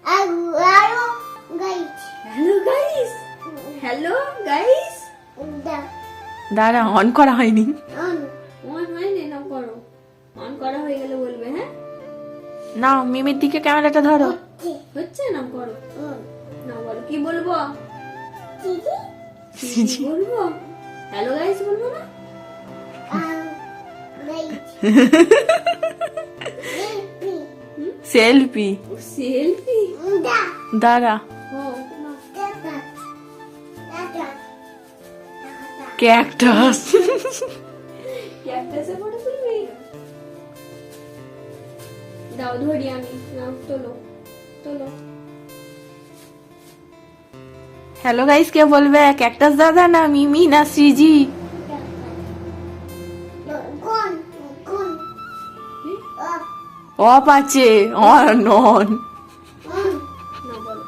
Hello guys, hello guys. দাঁড়া, on করা হয়নি। অন হয়নি, না করো। অন করা হয়ে গেলে বলবে। হ্যাঁ, নাও মিমির দিকে ক্যামেরাটা ধরো। হচ্ছে না, করো না। বলো কি বলবো? সিজি বলবো হ্যালো গাইস, বলবো না? সেলফি। সেলফি। দাঁড়া, ক্যাকটাস। ক্যাকটাসে ফটো তুলবি? দাও ধরি আমি। নাও তোলো তোলো। হ্যালো গাইস, কে বলবে? ক্যাকটাস দাদা না মিমি না সিজি? অফ আছে, অন অন। না বলো।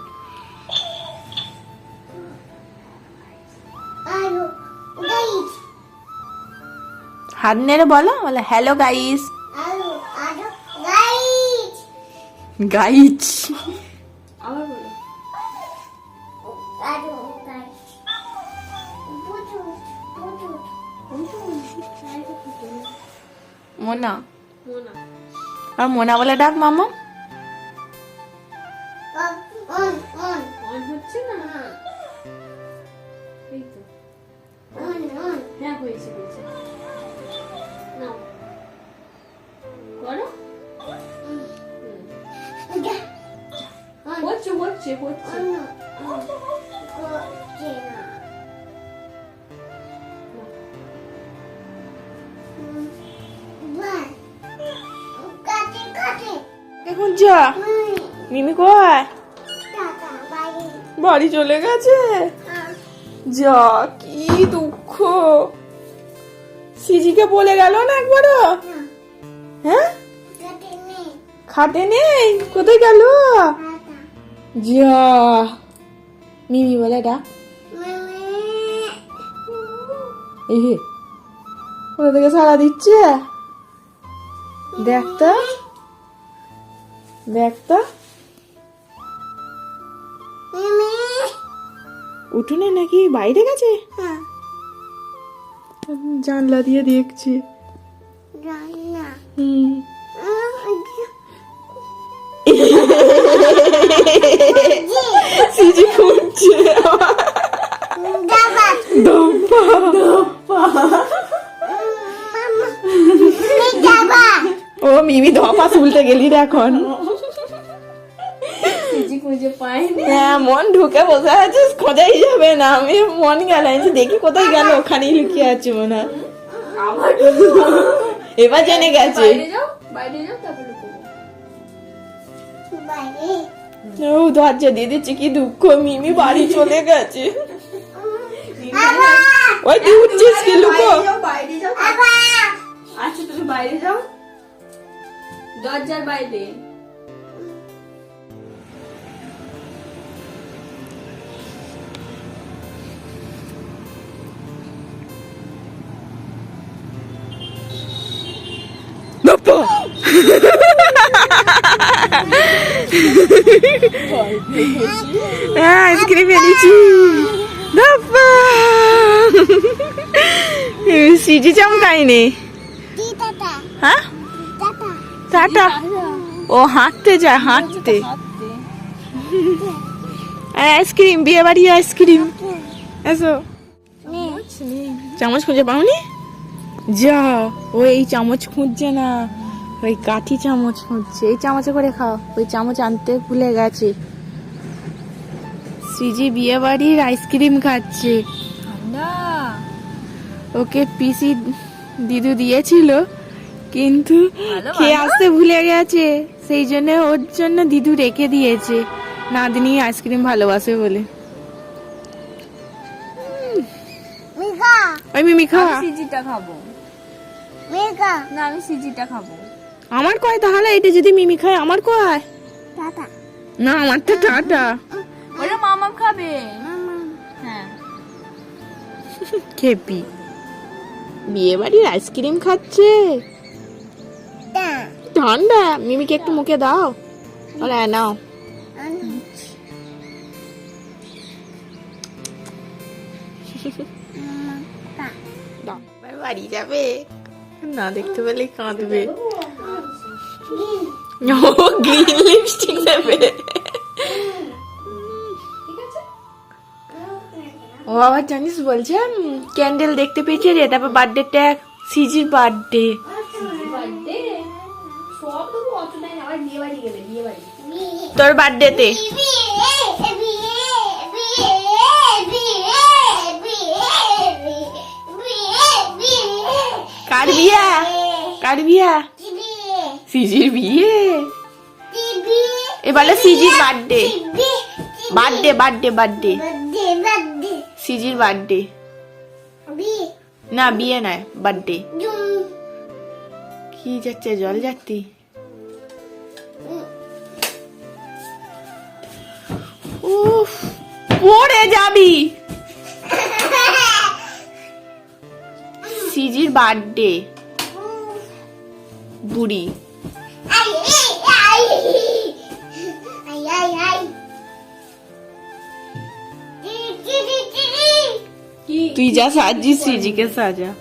হাত নেড়ে বলো, বলে হ্যালো গাইস। গাইস আবার বলো। মোনা, মোনা। আর মোনা বলে ডাক মামা। অন হচ্ছে না? এই তো। হ্যাঁ, হয়েছে হয়েছে। নাও করো। হচ্ছে হচ্ছে হচ্ছে। এখন যা। মিমি কয় বাড়ি চলে গেছে। যা, কি দুঃখ। সিজিকে বলে গেল না একবারও? হ্যাঁ, খাটে নেই, কোথায় গেল? যা, মিমি বলে ডাক। এই হে, কোথা থেকে সাড়া দিচ্ছে? দেখ তো, দেখ তো। উঠোনে নাকি বাইরে গেছে? জানলা দিয়ে দেখছি। হুম, সিজি খুঁজছে। ও মিমি ধপা তুলতে গেলি রে এখন। সিজি খুঁজে পাইনি। হ্যাঁ, মন ঢুকে বসে আছিস, খোঁজাই যাবে না। আমি মন গেল, দেখি কোথায় গেল, ওখানেই লুকিয়ে আছে মনে হয়। এবার জেনে গেছে। বাইরে যাও, বাইরে যাও, তারপরে লুকোবো। ও দরজা দিয়ে দিচ্ছে, কি দুঃখ। মিমি বাড়ি চলে গেছে। ওই তুই উঠছিস কি? লুকো। বাইরে যাও। আচ্ছা, তুমি বাইরে যাও, দরজার বাইরে। আইসক্রিম এনেছি। সিজি চমকাইনি। হ্যাঁ, টাটা। ও হাঁটতে যায়, হাঁটতে। আইসক্রিম, বিয়ে বাড়ি আইসক্রিম। এসো। চামচ খুঁজে পাওনি? যা, ও এই চামচ খুঁজছে না, ওই কাঠি চামচ খুঁজছে। এই চামচে করে খাও, ওই চামচ আনতে ভুলে গেছে। সিজি বিয়ে বাড়ির আইসক্রিম খাচ্ছে। ওকে পিসি দিদু দিয়েছিল, কিন্তু খেয়ে আসতে ভুলে গেছে। সেই জন্য ওর জন্য দিদু রেখে দিয়েছে, নাতনি আইসক্রিম ভালোবাসে বলে। ওই মিমি খা। সিজিটা খাবো না, আমি সিজিটা খাবো। আমার কয় তাহলে? এটা যদি মিমি খায়, আমার কয় না, আমার তো টাটা। ওরা মামা খাবে। হ্যাঁ, খেপি বিয়ে বাড়ির আইসক্রিম খাচ্ছে। ঠান্ডা, মিমিকে একটু মুখে দাও। বলে নাও। এবার বাড়ি যাবে, না দেখতে পেলে কাঁদবে। ও গ্রিন লিপস্টিক দেবে। ও আবার জানিস বলছে ক্যান্ডেল দেখতে পেয়েছে রে, তারপর বার্থডেটা সিজির বার্থডে। তোর বার্থডেতে কার বিয়া? কার বিয়া? সিজির বিয়ে। এবারে সিজির বার্থডে, বার্থডে বার্থডে বার্থডে সিজির বার্থডে। না বিয়ে নয়, বার্থডে। কি যাচ্ছে, জল যাচ্ছি? উফ, পড়ে যাবি। সিজির বার্থডে, বুড়ি। তুই যা সাজিস সিজিকে সাজা।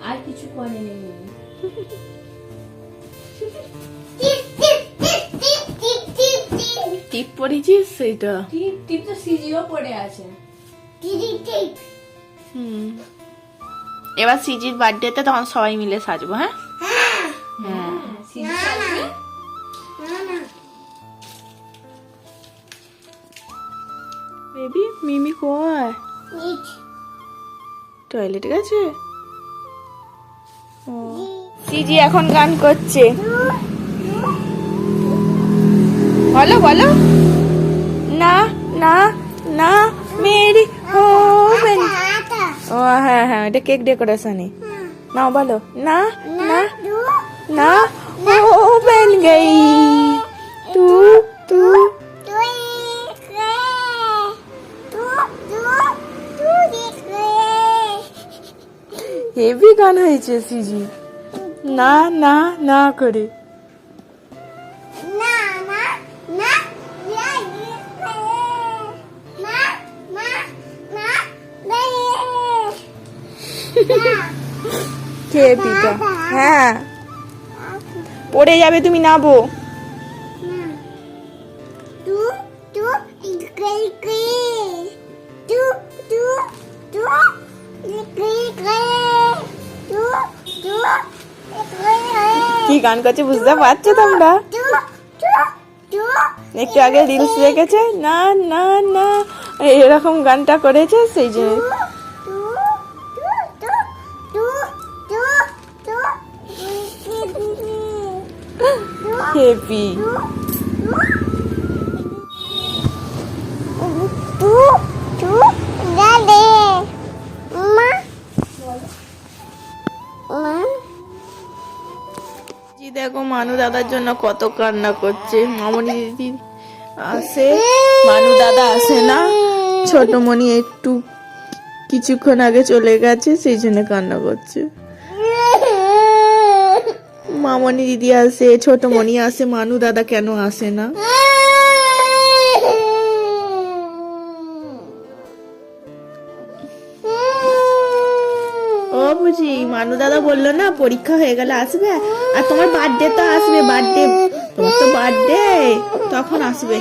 আর কিছু করে নেই। টিপ পরেছিস সেটা? টিপ তো সিজিও পড়ে আছে। এবার সিজির বার্থডেতে তখন সবাই মিলে সাজবো। হ্যাঁ হ্যাঁ, সিজি সাজবে। বেবি মিমি কয় টয়লেটে গেছে। সিজি এখন গান করছে, বলো বলো। না না না মেরি হোবেন। ও হ্যাঁ হ্যাঁ, এটা কেক ডেকোরেশনে। নাও বলো, না না না হোবেন গই তু তু। হেভি গান হয়েছে সিজি। না না না করে। খেয়ে পিতা। হ্যাঁ পড়ে যাবে, তুমি নাবো। কি গান করছে বুঝতে পারছো তোমরা? একটু আগে রিলস দেখেছে, না না না এরকম গানটা করেছে, সেই জন্য হ্যাপি। দেখো মানু দাদার জন্য কত কান্না করছে। মামনি দিদি আসে, মানু দাদা আসে না। ছোট মনি একটু কিছুক্ষণ আগে চলে গেছে, সেই জন্য কান্না করছে। মামনি দিদি আসে, ছোট মনি আসে, মানু দাদা কেন আসে না? ও বুঝি মানু দাদা বললো না পরীক্ষা হয়ে গেলে আসবে, আর তোমার বার্থডে তো আসবে, বার্থডে তোমার তো বার্থডে, তখন আসবে।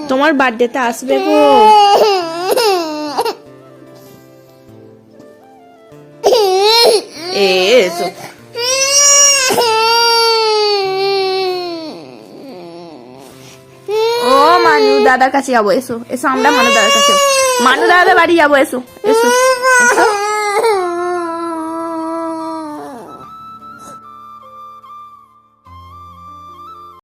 তোমার বার্থডেতে আসবে গো। এসো ও মানু দাদার কাছে যাবো, এসো এসো, আমরা মানু দাদার কাছে, মানু দাদার বাড়ি যাবো, এসো এসো এসো।